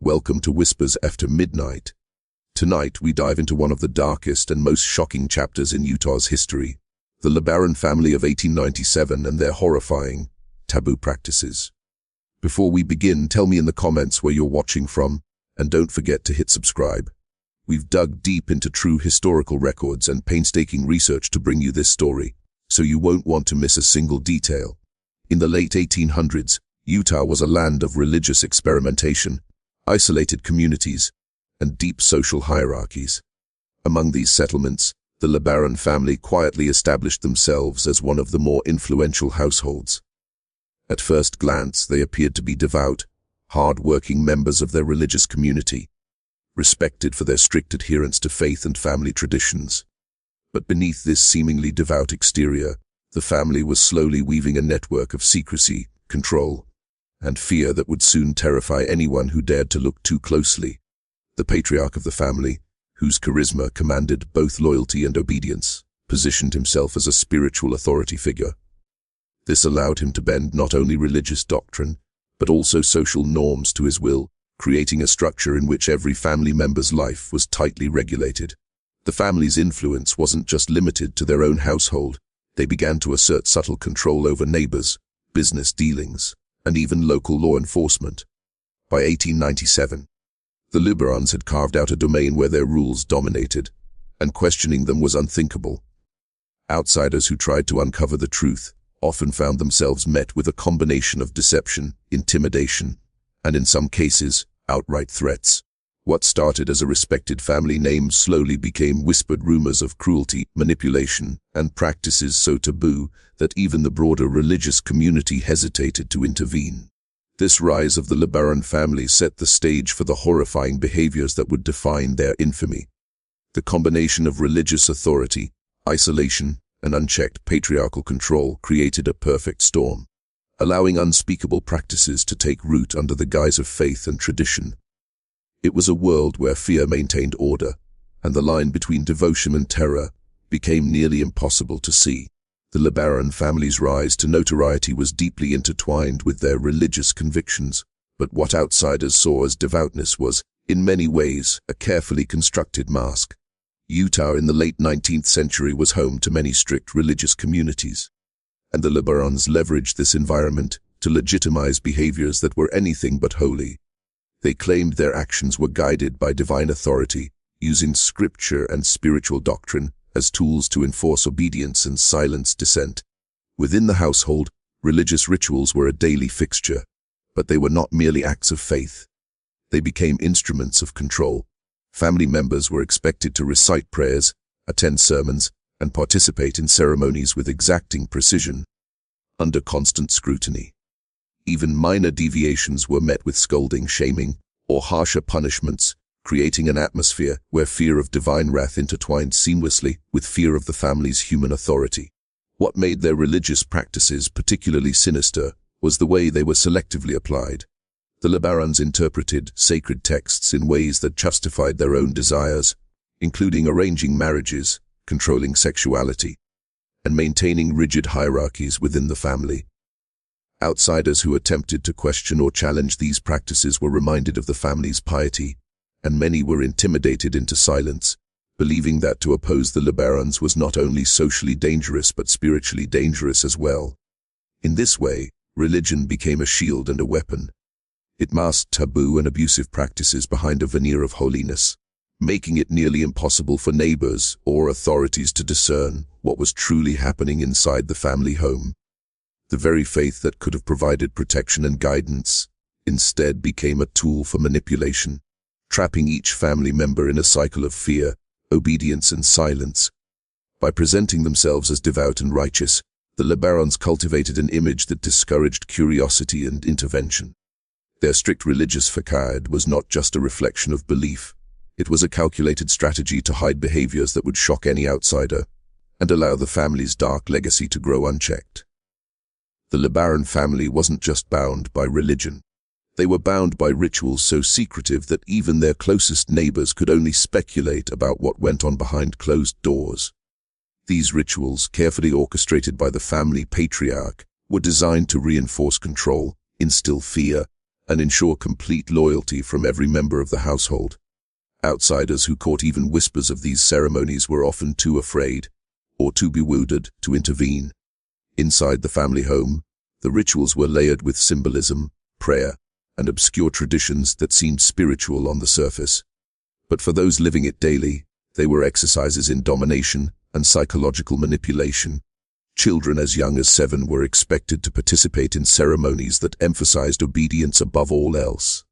Welcome to Whispers After Midnight. Tonight we dive into one of the darkest and most shocking chapters in Utah's history, the LeBaron family of 1897 and their horrifying taboo practices. Before we begin, tell me in the comments where you're watching from, and don't forget to hit subscribe. We've dug deep into true historical records and painstaking research to bring you this story, so you won't want to miss a single detail. In the late 1800s, Utah was a land of religious experimentation, isolated communities, and deep social hierarchies. Among these settlements, the LeBaron family quietly established themselves as one of the more influential households. At first glance, they appeared to be devout, hard-working members of their religious community, respected for their strict adherence to faith and family traditions. But beneath this seemingly devout exterior, the family was slowly weaving a network of secrecy, control, and fear that would soon terrify anyone who dared to look too closely. The patriarch of the family, whose charisma commanded both loyalty and obedience, positioned himself as a spiritual authority figure. This allowed him to bend not only religious doctrine, but also social norms to his will, creating a structure in which every family member's life was tightly regulated. The family's influence wasn't just limited to their own household. They began to assert subtle control over neighbors, business dealings, and even local law enforcement. By 1897, the LeBarons had carved out a domain where their rules dominated, and questioning them was unthinkable. Outsiders who tried to uncover the truth often found themselves met with a combination of deception, intimidation, and in some cases, outright threats. What started as a respected family name slowly became whispered rumors of cruelty, manipulation, and practices so taboo that even the broader religious community hesitated to intervene. This rise of the LeBaron family set the stage for the horrifying behaviors that would define their infamy. The combination of religious authority, isolation, and unchecked patriarchal control created a perfect storm, allowing unspeakable practices to take root under the guise of faith and tradition. It was a world where fear maintained order, and the line between devotion and terror became nearly impossible to see. The LeBaron family's rise to notoriety was deeply intertwined with their religious convictions, but what outsiders saw as devoutness was, in many ways, a carefully constructed mask. Utah in the late 19th century was home to many strict religious communities, and the LeBarons leveraged this environment to legitimize behaviors that were anything but holy. They claimed their actions were guided by divine authority, using scripture and spiritual doctrine as tools to enforce obedience and silence dissent. Within the household, religious rituals were a daily fixture, but they were not merely acts of faith. They became instruments of control. Family members were expected to recite prayers, attend sermons, and participate in ceremonies with exacting precision, under constant scrutiny. Even minor deviations were met with scolding, shaming, or harsher punishments, creating an atmosphere where fear of divine wrath intertwined seamlessly with fear of the family's human authority. What made their religious practices particularly sinister was the way they were selectively applied. The LeBarons interpreted sacred texts in ways that justified their own desires, including arranging marriages, controlling sexuality, and maintaining rigid hierarchies within the family. Outsiders who attempted to question or challenge these practices were reminded of the family's piety, and many were intimidated into silence, believing that to oppose the LeBarons was not only socially dangerous but spiritually dangerous as well. In this way, religion became a shield and a weapon. It masked taboo and abusive practices behind a veneer of holiness, making it nearly impossible for neighbors or authorities to discern what was truly happening inside the family home. The very faith that could have provided protection and guidance instead became a tool for manipulation, trapping each family member in a cycle of fear, obedience, and silence. By presenting themselves as devout and righteous, the LeBarons cultivated an image that discouraged curiosity and intervention. Their strict religious facade was not just a reflection of belief. It was a calculated strategy to hide behaviors that would shock any outsider and allow the family's dark legacy to grow unchecked. The LeBaron family wasn't just bound by religion. They were bound by rituals so secretive that even their closest neighbors could only speculate about what went on behind closed doors. These rituals, carefully orchestrated by the family patriarch, were designed to reinforce control, instill fear, and ensure complete loyalty from every member of the household. Outsiders who caught even whispers of these ceremonies were often too afraid or too bewildered to intervene. Inside the family home, the rituals were layered with symbolism, prayer, and obscure traditions that seemed spiritual on the surface. But for those living it daily, they were exercises in domination and psychological manipulation. Children as young as 7 were expected to participate in ceremonies that emphasized obedience above all else.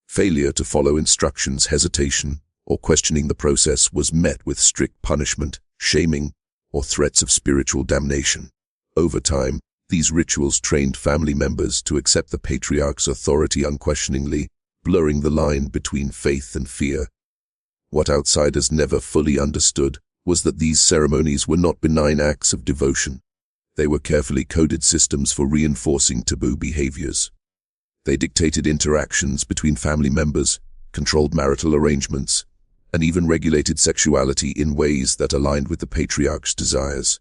Failure to follow instructions, hesitation, or questioning the process was met with strict punishment, shaming, or threats of spiritual damnation. Over time, these rituals trained family members to accept the patriarch's authority unquestioningly, blurring the line between faith and fear. What outsiders never fully understood was that these ceremonies were not benign acts of devotion. They were carefully coded systems for reinforcing taboo behaviors. They dictated interactions between family members, controlled marital arrangements, and even regulated sexuality in ways that aligned with the patriarch's desires.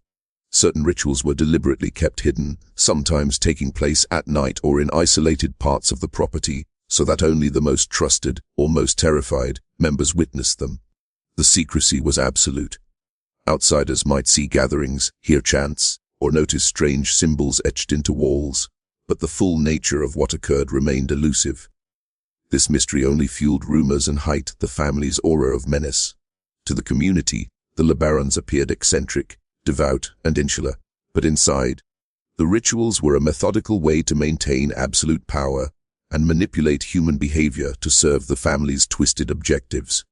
Certain rituals were deliberately kept hidden, sometimes taking place at night or in isolated parts of the property, so that only the most trusted or most terrified members witnessed them. The secrecy was absolute. Outsiders might see gatherings, hear chants, or notice strange symbols etched into walls, but the full nature of what occurred remained elusive. This mystery only fueled rumors and heightened the family's aura of menace. To the community, the LeBarons appeared eccentric, devout, and insular, but inside, the rituals were a methodical way to maintain absolute power and manipulate human behavior to serve the family's twisted objectives.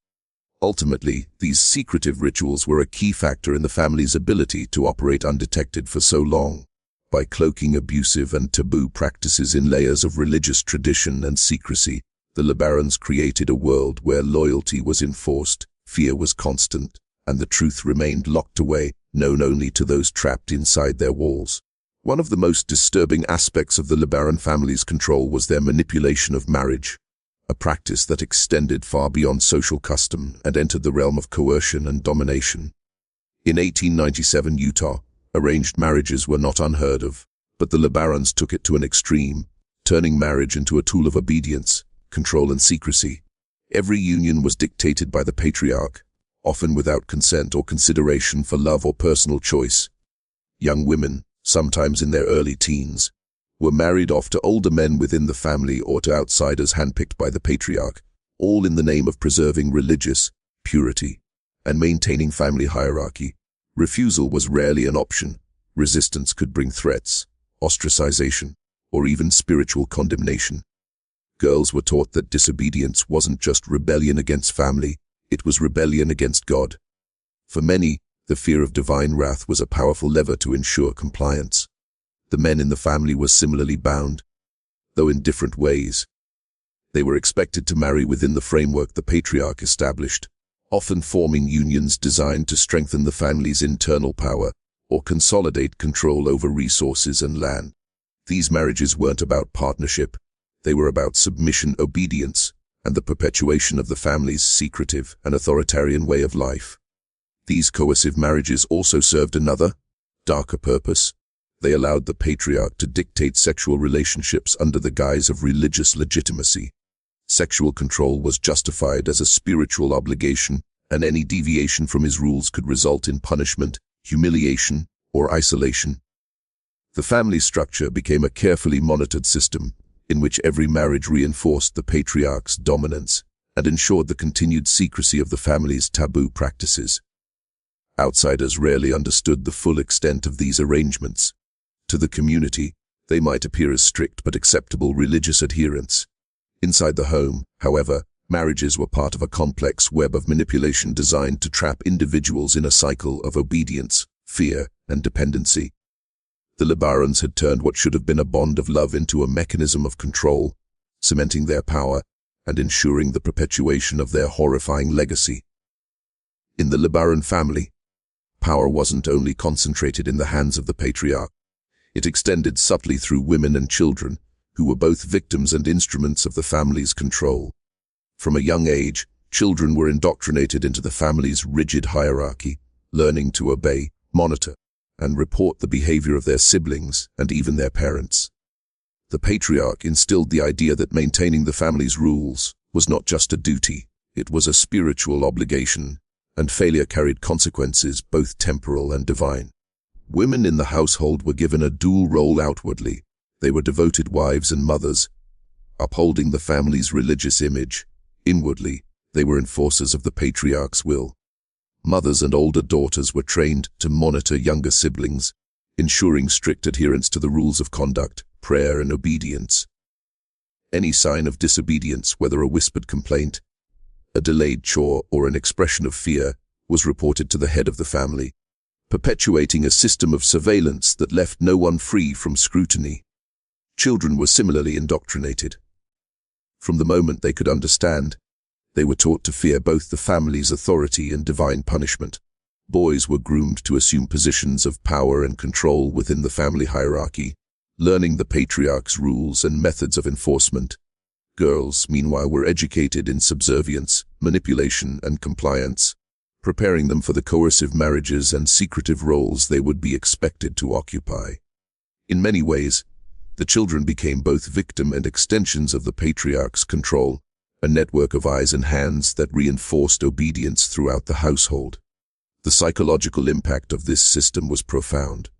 Ultimately, these secretive rituals were a key factor in the family's ability to operate undetected for so long. By cloaking abusive and taboo practices in layers of religious tradition and secrecy, the LeBarons created a world where loyalty was enforced, fear was constant, and the truth remained locked away, known only to those trapped inside their walls. One of the most disturbing aspects of the LeBaron family's control was their manipulation of marriage, a practice that extended far beyond social custom and entered the realm of coercion and domination. In 1897 Utah, arranged marriages were not unheard of, but the LeBarons took it to an extreme, turning marriage into a tool of obedience, control, and secrecy. Every union was dictated by the patriarch, often without consent or consideration for love or personal choice. Young women, sometimes in their early teens, were married off to older men within the family or to outsiders handpicked by the patriarch, all in the name of preserving religious purity and maintaining family hierarchy. Refusal was rarely an option. Resistance could bring threats, ostracization, or even spiritual condemnation. Girls were taught that disobedience wasn't just rebellion against family, it was rebellion against God. For many, the fear of divine wrath was a powerful lever to ensure compliance. The men in the family were similarly bound, though in different ways. They were expected to marry within the framework the patriarch established, often forming unions designed to strengthen the family's internal power or consolidate control over resources and land. These marriages weren't about partnership, they were about submission, obedience, and the perpetuation of the family's secretive and authoritarian way of life. These coercive marriages also served another, darker purpose. They allowed the patriarch to dictate sexual relationships under the guise of religious legitimacy. Sexual control was justified as a spiritual obligation, and any deviation from his rules could result in punishment, humiliation, or isolation. The family structure became a carefully monitored system, in which every marriage reinforced the patriarch's dominance and ensured the continued secrecy of the family's taboo practices. Outsiders rarely understood the full extent of these arrangements. To the community, they might appear as strict but acceptable religious adherents. Inside the home, however, marriages were part of a complex web of manipulation designed to trap individuals in a cycle of obedience, fear, and dependency. The LeBarons had turned what should have been a bond of love into a mechanism of control, cementing their power and ensuring the perpetuation of their horrifying legacy. In the LeBaron family, power wasn't only concentrated in the hands of the patriarch. It extended subtly through women and children, who were both victims and instruments of the family's control. From a young age, children were indoctrinated into the family's rigid hierarchy, learning to obey, monitor, and report the behavior of their siblings and even their parents. The patriarch instilled the idea that maintaining the family's rules was not just a duty, it was a spiritual obligation, and failure carried consequences both temporal and divine. Women in the household were given a dual role outwardly. They were devoted wives and mothers, upholding the family's religious image. Inwardly, they were enforcers of the patriarch's will. Mothers and older daughters were trained to monitor younger siblings, ensuring strict adherence to the rules of conduct, prayer, and obedience. Any sign of disobedience, whether a whispered complaint, a delayed chore, or an expression of fear, was reported to the head of the family, perpetuating a system of surveillance that left no one free from scrutiny. Children were similarly indoctrinated. From the moment they could understand, they were taught to fear both the family's authority and divine punishment. Boys were groomed to assume positions of power and control within the family hierarchy, learning the patriarch's rules and methods of enforcement. Girls, meanwhile, were educated in subservience, manipulation, and compliance, preparing them for the coercive marriages and secretive roles they would be expected to occupy. In many ways, the children became both victim and extensions of the patriarch's control, a network of eyes and hands that reinforced obedience throughout the household. The psychological impact of this system was profound.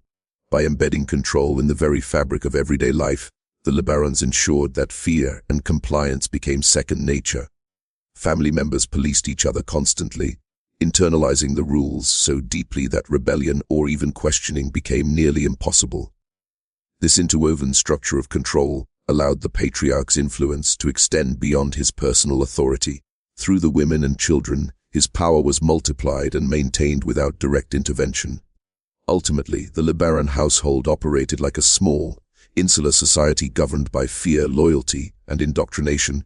By embedding control in the very fabric of everyday life, the LeBarons ensured that fear and compliance became second nature. Family members policed each other constantly, internalizing the rules so deeply that rebellion or even questioning became nearly impossible. This interwoven structure of control allowed the patriarch's influence to extend beyond his personal authority. Through the women and children, his power was multiplied and maintained without direct intervention. Ultimately, the LeBaron household operated like a small, insular society governed by fear, loyalty, and indoctrination.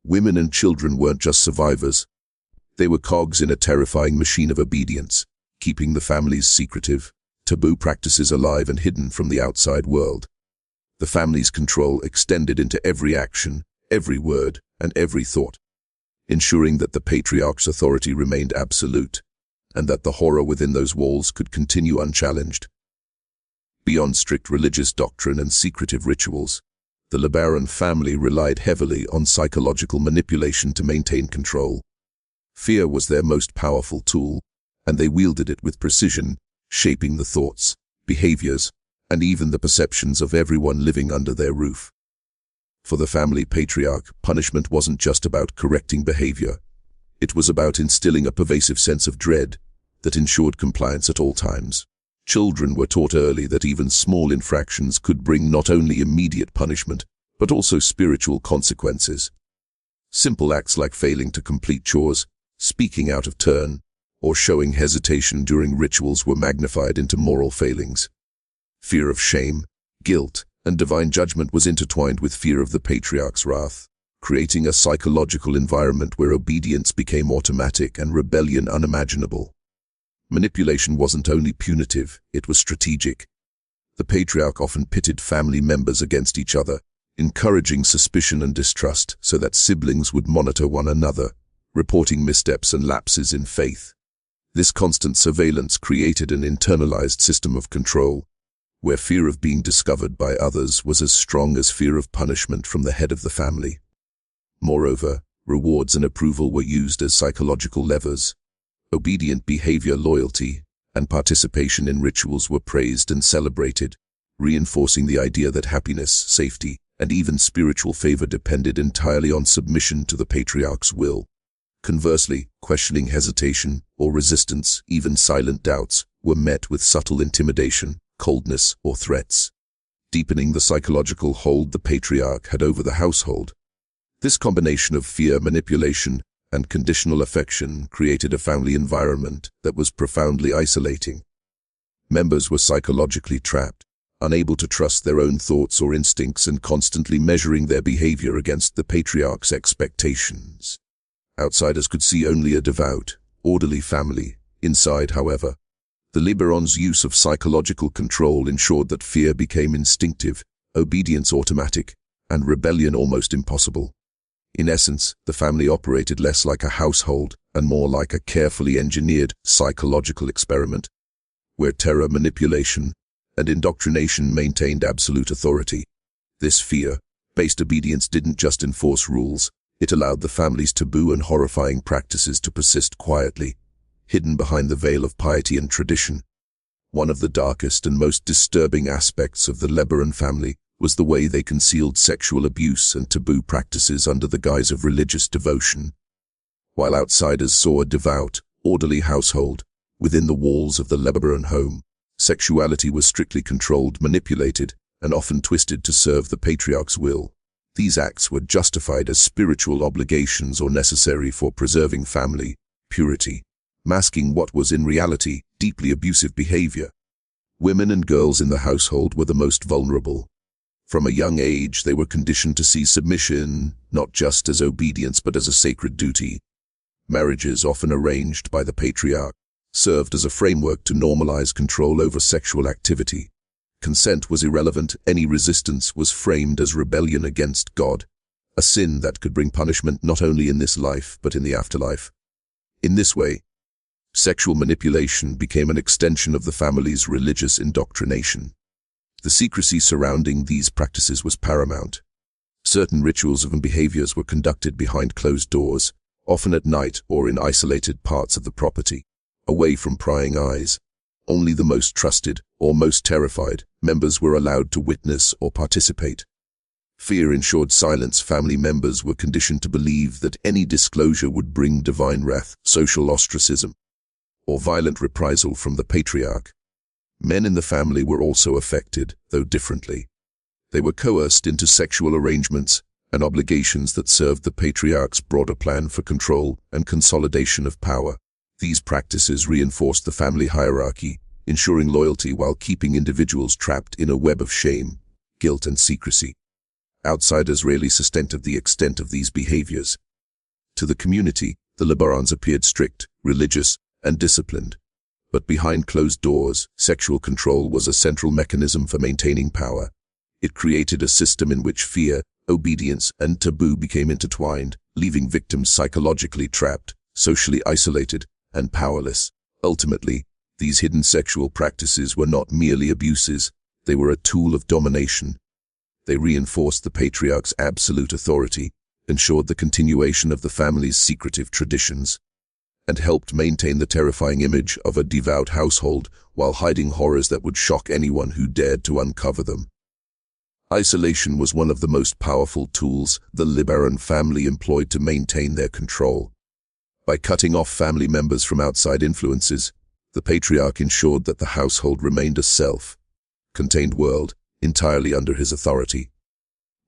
Women and children weren't just survivors. They were cogs in a terrifying machine of obedience, keeping the family's secretive, taboo practices alive and hidden from the outside world. The family's control extended into every action, every word, and every thought, ensuring that the patriarch's authority remained absolute, and that the horror within those walls could continue unchallenged. Beyond strict religious doctrine and secretive rituals, the LeBaron family relied heavily on psychological manipulation to maintain control. Fear was their most powerful tool, and they wielded it with precision, shaping the thoughts, behaviors, and even the perceptions of everyone living under their roof. For the family patriarch, punishment wasn't just about correcting behavior. It was about instilling a pervasive sense of dread that ensured compliance at all times. Children were taught early that even small infractions could bring not only immediate punishment, but also spiritual consequences. Simple acts like failing to complete chores, speaking out of turn, or showing hesitation during rituals were magnified into moral failings. Fear of shame, guilt, and divine judgment was intertwined with fear of the patriarch's wrath, creating a psychological environment where obedience became automatic and rebellion unimaginable. Manipulation wasn't only punitive, it was strategic. The patriarch often pitted family members against each other, encouraging suspicion and distrust so that siblings would monitor one another, reporting missteps and lapses in faith. This constant surveillance created an internalized system of control, where fear of being discovered by others was as strong as fear of punishment from the head of the family. Moreover, rewards and approval were used as psychological levers. Obedient behavior, loyalty, and participation in rituals were praised and celebrated, reinforcing the idea that happiness, safety, and even spiritual favor depended entirely on submission to the patriarch's will. Conversely, questioning, hesitation, or resistance, even silent doubts, were met with subtle intimidation, coldness, or threats, deepening the psychological hold the patriarch had over the household. This combination of fear, manipulation, and conditional affection created a family environment that was profoundly isolating. Members were psychologically trapped, unable to trust their own thoughts or instincts and constantly measuring their behavior against the patriarch's expectations. Outsiders could see only a devout, orderly family. Inside, however, the LeBarons' use of psychological control ensured that fear became instinctive, obedience automatic, and rebellion almost impossible. In essence, the family operated less like a household and more like a carefully engineered psychological experiment, where terror, manipulation, and indoctrination maintained absolute authority. This fear-based obedience didn't just enforce rules, it allowed the family's taboo and horrifying practices to persist quietly, hidden behind the veil of piety and tradition. One of the darkest and most disturbing aspects of the LeBaron family was the way they concealed sexual abuse and taboo practices under the guise of religious devotion. While outsiders saw a devout, orderly household, within the walls of the LeBaron home, sexuality was strictly controlled, manipulated, and often twisted to serve the patriarch's will. These acts were justified as spiritual obligations or necessary for preserving family purity, masking what was in reality deeply abusive behavior. Women and girls in the household were the most vulnerable. From a young age, they were conditioned to see submission not just as obedience but as a sacred duty. Marriages, often arranged by the patriarch, served as a framework to normalize control over sexual activity. Consent was irrelevant. Any resistance was framed as rebellion against God, a sin that could bring punishment not only in this life but in the afterlife. In this way, sexual manipulation became an extension of the family's religious indoctrination. The secrecy surrounding these practices was paramount. Certain rituals and behaviors were conducted behind closed doors, often at night or in isolated parts of the property, away from prying eyes. Only the most trusted or most terrified members were allowed to witness or participate. Fear ensured silence. Family members were conditioned to believe that any disclosure would bring divine wrath, social ostracism, or violent reprisal from the patriarch. Men in the family were also affected, though differently. They were coerced into sexual arrangements and obligations that served the patriarch's broader plan for control and consolidation of power. These practices reinforced the family hierarchy, ensuring loyalty while keeping individuals trapped in a web of shame, guilt, and secrecy. Outsiders rarely suspected of the extent of these behaviors. To the community, the LeBarons appeared strict, religious, and disciplined. But behind closed doors, sexual control was a central mechanism for maintaining power. It created a system in which fear, obedience, and taboo became intertwined, leaving victims psychologically trapped, socially isolated, and powerless. Ultimately, these hidden sexual practices were not merely abuses, they were a tool of domination. They reinforced the patriarch's absolute authority, ensured the continuation of the family's secretive traditions, and helped maintain the terrifying image of a devout household while hiding horrors that would shock anyone who dared to uncover them. Isolation was one of the most powerful tools the LeBaron family employed to maintain their control. By cutting off family members from outside influences, the patriarch ensured that the household remained a self-contained world, entirely under his authority.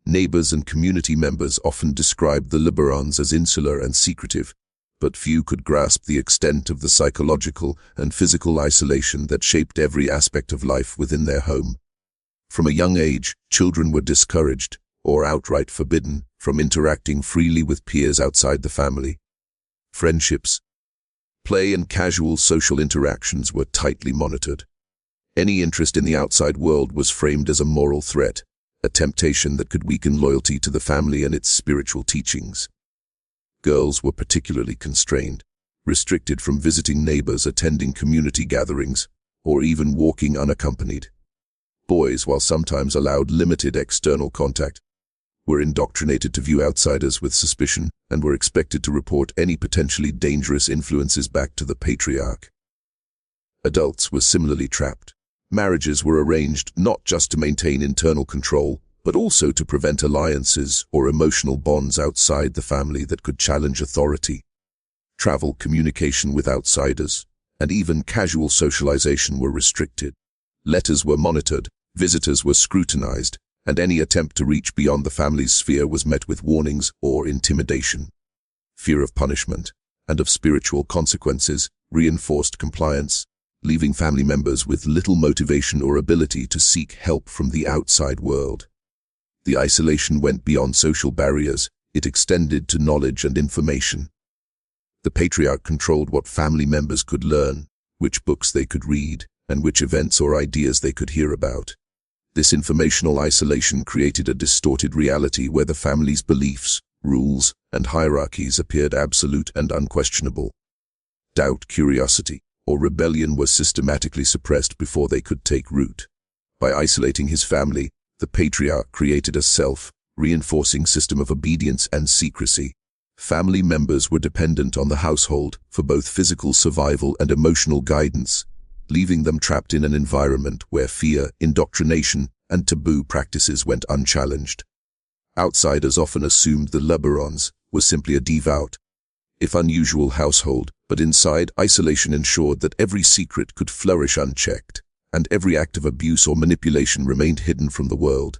Neighbors and community members often described the LeBarons as insular and secretive, but few could grasp the extent of the psychological and physical isolation that shaped every aspect of life within their home. From a young age, children were discouraged, or outright forbidden, from interacting freely with peers outside the family. Friendships, play, and casual social interactions were tightly monitored. Any interest in the outside world was framed as a moral threat, a temptation that could weaken loyalty to the family and its spiritual teachings. Girls were particularly constrained, restricted from visiting neighbors, attending community gatherings, or even walking unaccompanied. Boys, while sometimes allowed limited external contact, were indoctrinated to view outsiders with suspicion and were expected to report any potentially dangerous influences back to the patriarch. Adults were similarly trapped. Marriages were arranged not just to maintain internal control, but also to prevent alliances or emotional bonds outside the family that could challenge authority. Travel, communication with outsiders, and even casual socialization were restricted. Letters were monitored, visitors were scrutinized, and any attempt to reach beyond the family's sphere was met with warnings or intimidation. Fear of punishment and of spiritual consequences reinforced compliance, leaving family members with little motivation or ability to seek help from the outside world. The isolation went beyond social barriers, it extended to knowledge and information. The patriarch controlled what family members could learn, which books they could read, and which events or ideas they could hear about. This informational isolation created a distorted reality where the family's beliefs, rules, and hierarchies appeared absolute and unquestionable. Doubt, curiosity, or rebellion were systematically suppressed before they could take root. By isolating his family, The patriarch created a self-reinforcing system of obedience and secrecy. Family members were dependent on the household for both physical survival and emotional guidance, leaving them trapped in an environment where fear, indoctrination, and taboo practices went unchallenged. Outsiders often assumed the LeBarons were simply a devout, if unusual household, but inside, isolation ensured that every secret could flourish unchecked, and every act of abuse or manipulation remained hidden from the world.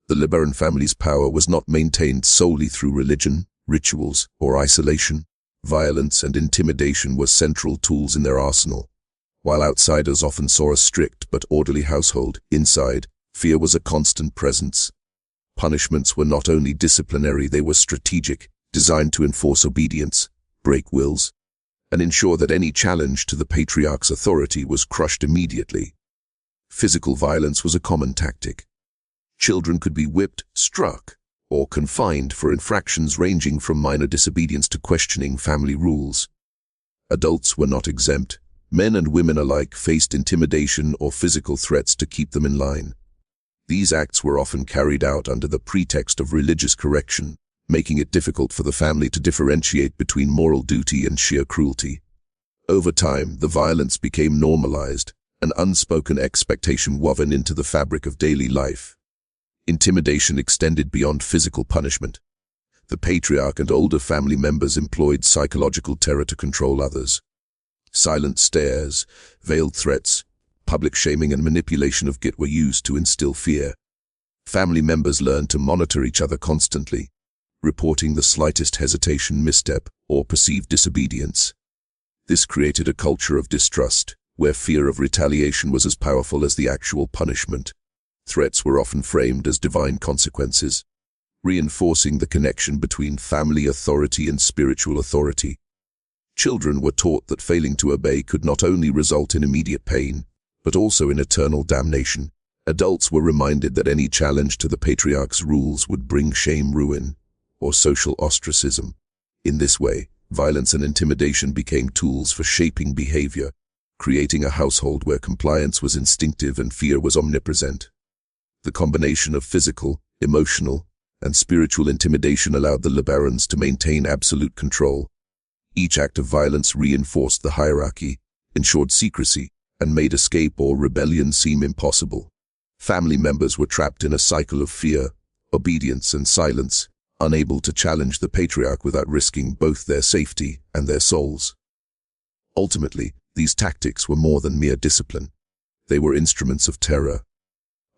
The LeBaron family's power was not maintained solely through religion, rituals, or isolation. Violence and intimidation were central tools in their arsenal. While outsiders often saw a strict but orderly household, inside, fear was a constant presence. Punishments were not only disciplinary, they were strategic, designed to enforce obedience, break wills, and ensure that any challenge to the patriarch's authority was crushed immediately. Physical violence was a common tactic. Children could be whipped, struck, or confined for infractions ranging from minor disobedience to questioning family rules. Adults were not exempt. Men and women alike faced intimidation or physical threats to keep them in line. These acts were often carried out under the pretext of religious correction, making it difficult for the family to differentiate between moral duty and sheer cruelty. Over time, the violence became normalized, an unspoken expectation woven into the fabric of daily life. Intimidation extended beyond physical punishment. The patriarch and older family members employed psychological terror to control others. Silent stares, veiled threats, public shaming and manipulation of guilt were used to instill fear. Family members learned to monitor each other constantly, reporting the slightest hesitation, misstep, or perceived disobedience. This created a culture of distrust, where fear of retaliation was as powerful as the actual punishment. Threats were often framed as divine consequences, reinforcing the connection between family authority and spiritual authority. Children were taught that failing to obey could not only result in immediate pain, but also in eternal damnation. Adults were reminded that any challenge to the patriarch's rules would bring shame, ruin, or social ostracism. In this way, violence and intimidation became tools for shaping behavior, creating a household where compliance was instinctive and fear was omnipresent. The combination of physical, emotional, and spiritual intimidation allowed the LeBarons to maintain absolute control. Each act of violence reinforced the hierarchy, ensured secrecy, and made escape or rebellion seem impossible. Family members were trapped in a cycle of fear, obedience, and silence, unable to challenge the patriarch without risking both their safety and their souls. Ultimately, these tactics were more than mere discipline. They were instruments of terror.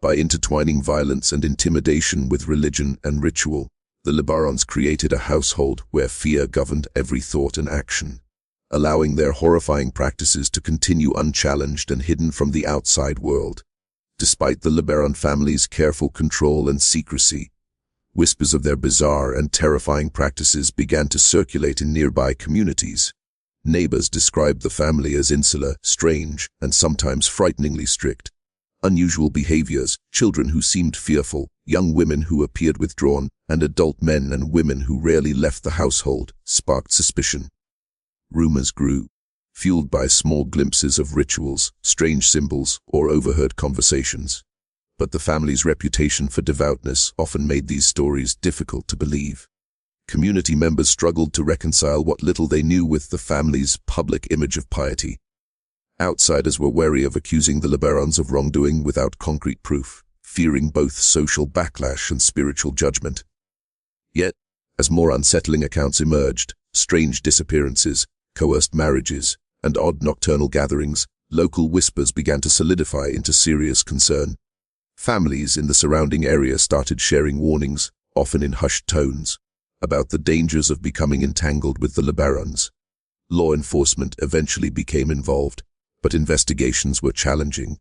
By intertwining violence and intimidation with religion and ritual, the LeBarons created a household where fear governed every thought and action, allowing their horrifying practices to continue unchallenged and hidden from the outside world. Despite the LeBaron family's careful control and secrecy, whispers of their bizarre and terrifying practices began to circulate in nearby communities. Neighbors described the family as insular, strange, and sometimes frighteningly strict. Unusual behaviors, children who seemed fearful, young women who appeared withdrawn, and adult men and women who rarely left the household, sparked suspicion. Rumors grew, fueled by small glimpses of rituals, strange symbols, or overheard conversations. But the family's reputation for devoutness often made these stories difficult to believe. Community members struggled to reconcile what little they knew with the family's public image of piety. Outsiders were wary of accusing the LeBarons of wrongdoing without concrete proof, fearing both social backlash and spiritual judgment. Yet, as more unsettling accounts emerged, strange disappearances, coerced marriages, and odd nocturnal gatherings, local whispers began to solidify into serious concern. Families in the surrounding area started sharing warnings, often in hushed tones, about the dangers of becoming entangled with the LeBarons. Law enforcement eventually became involved, but investigations were challenging.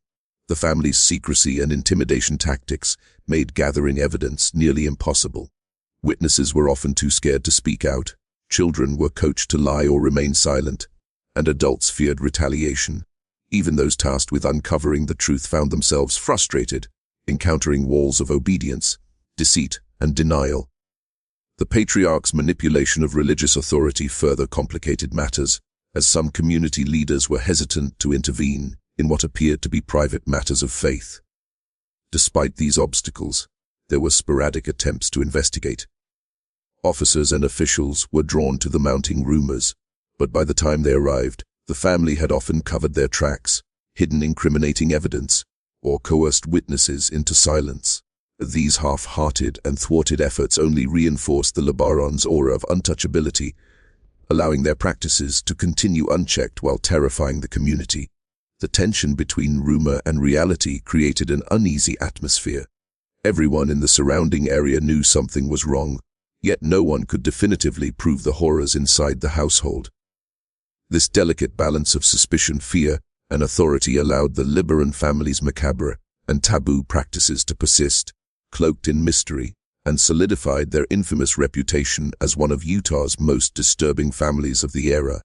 The family's secrecy and intimidation tactics made gathering evidence nearly impossible. Witnesses were often too scared to speak out, children were coached to lie or remain silent, and adults feared retaliation. Even those tasked with uncovering the truth found themselves frustrated, encountering walls of obedience, deceit, and denial. The patriarch's manipulation of religious authority further complicated matters, as some community leaders were hesitant to intervene in what appeared to be private matters of faith. Despite these obstacles, there were sporadic attempts to investigate. Officers and officials were drawn to the mounting rumors, but by the time they arrived, the family had often covered their tracks, hidden incriminating evidence, or coerced witnesses into silence. These half-hearted and thwarted efforts only reinforced the LeBarons' aura of untouchability, allowing their practices to continue unchecked while terrifying the community. The tension between rumor and reality created an uneasy atmosphere. Everyone in the surrounding area knew something was wrong, yet no one could definitively prove the horrors inside the household. This delicate balance of suspicion, fear, and authority allowed the LeBaron family's macabre and taboo practices to persist, cloaked in mystery, and solidified their infamous reputation as one of Utah's most disturbing families of the era.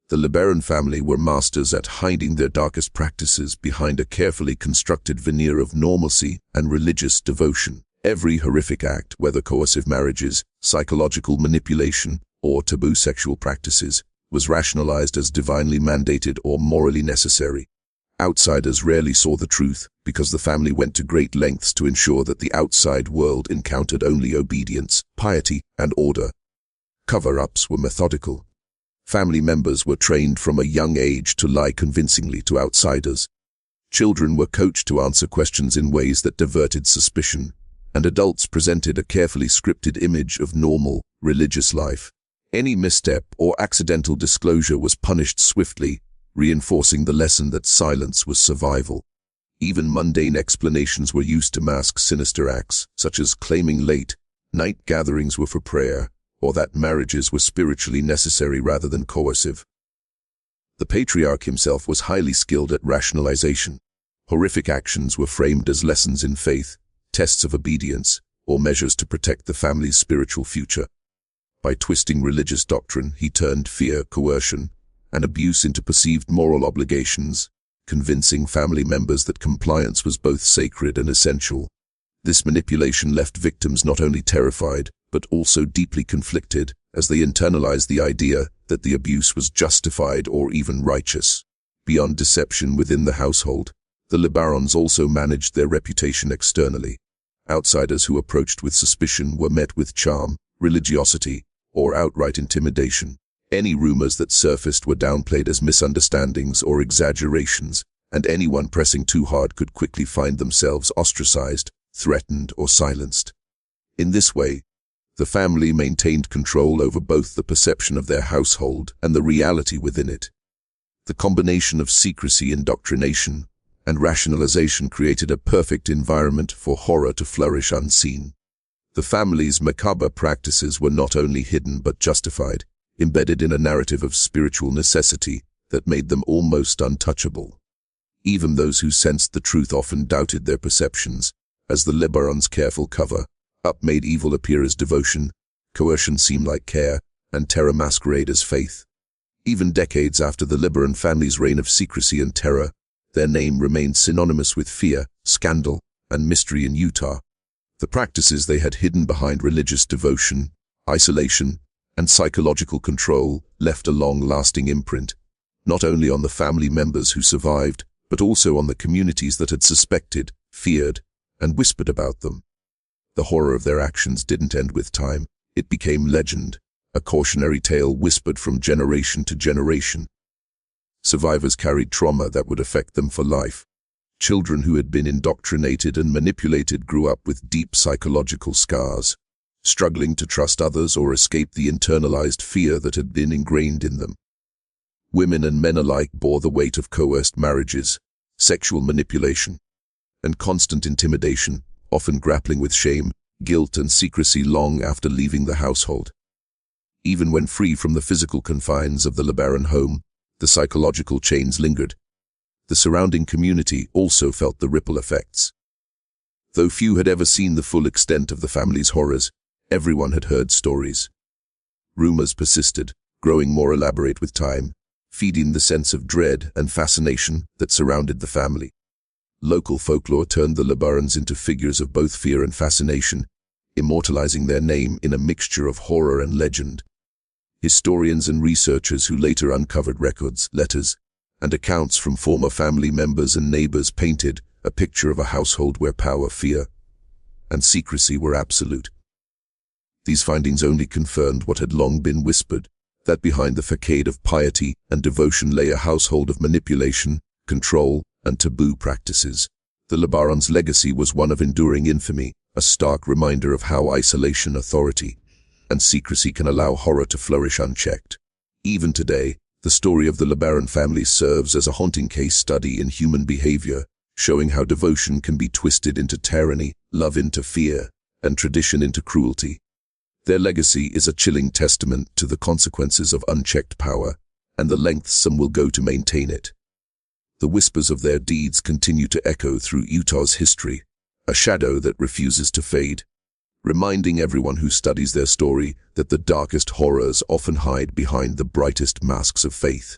The LeBaron family were masters at hiding their darkest practices behind a carefully constructed veneer of normalcy and religious devotion. Every horrific act, whether coercive marriages, psychological manipulation, or taboo sexual practices, was rationalized as divinely mandated or morally necessary. Outsiders rarely saw the truth because the family went to great lengths to ensure that the outside world encountered only obedience, piety, and order. Cover-ups were methodical. Family members were trained from a young age to lie convincingly to outsiders. Children were coached to answer questions in ways that diverted suspicion, and adults presented a carefully scripted image of normal, religious life. Any misstep or accidental disclosure was punished swiftly, reinforcing the lesson that silence was survival. Even mundane explanations were used to mask sinister acts, such as claiming late night gatherings were for prayer, or that marriages were spiritually necessary rather than coercive. The patriarch himself was highly skilled at rationalization. Horrific actions were framed as lessons in faith, tests of obedience, or measures to protect the family's spiritual future. By twisting religious doctrine, he turned fear, coercion, and abuse into perceived moral obligations, convincing family members that compliance was both sacred and essential. This manipulation left victims not only terrified, but also deeply conflicted, as they internalized the idea that the abuse was justified or even righteous. Beyond deception within the household, the LeBarons also managed their reputation externally. Outsiders who approached with suspicion were met with charm, religiosity, or outright intimidation. Any rumors that surfaced were downplayed as misunderstandings or exaggerations, and anyone pressing too hard could quickly find themselves ostracized, threatened, or silenced. In this way, the family maintained control over both the perception of their household and the reality within it. The combination of secrecy, indoctrination, and rationalization created a perfect environment for horror to flourish unseen. The family's macabre practices were not only hidden but justified, embedded in a narrative of spiritual necessity that made them almost untouchable. Even those who sensed the truth often doubted their perceptions, as the LeBarons' careful cover-up made evil appear as devotion, coercion seem like care, and terror masquerade as faith. Even decades after the LeBaron family's reign of secrecy and terror, their name remained synonymous with fear, scandal, and mystery in Utah. The practices they had hidden behind religious devotion, isolation, and psychological control left a long-lasting imprint, not only on the family members who survived, but also on the communities that had suspected, feared, and whispered about them. The horror of their actions didn't end with time. It became legend, a cautionary tale whispered from generation to generation. Survivors carried trauma that would affect them for life. Children who had been indoctrinated and manipulated grew up with deep psychological scars, struggling to trust others or escape the internalized fear that had been ingrained in them. Women and men alike bore the weight of coerced marriages, sexual manipulation, and constant intimidation, often grappling with shame, guilt, and secrecy long after leaving the household. Even when free from the physical confines of the LeBaron home, the psychological chains lingered. The surrounding community also felt the ripple effects. Though few had ever seen the full extent of the family's horrors, everyone had heard stories. Rumors persisted, growing more elaborate with time, feeding the sense of dread and fascination that surrounded the family. Local folklore turned the LeBarons into figures of both fear and fascination, immortalizing their name in a mixture of horror and legend. Historians and researchers who later uncovered records, letters, and accounts from former family members and neighbors painted a picture of a household where power, fear, and secrecy were absolute. These findings only confirmed what had long been whispered, that behind the facade of piety and devotion lay a household of manipulation, control, and taboo practices. The LeBaron's legacy was one of enduring infamy, a stark reminder of how isolation, authority, and secrecy can allow horror to flourish unchecked. Even today, the story of the LeBaron family serves as a haunting case study in human behavior, showing how devotion can be twisted into tyranny, love into fear, and tradition into cruelty. Their legacy is a chilling testament to the consequences of unchecked power and the lengths some will go to maintain it. The whispers of their deeds continue to echo through Utah's history, a shadow that refuses to fade, reminding everyone who studies their story that the darkest horrors often hide behind the brightest masks of faith.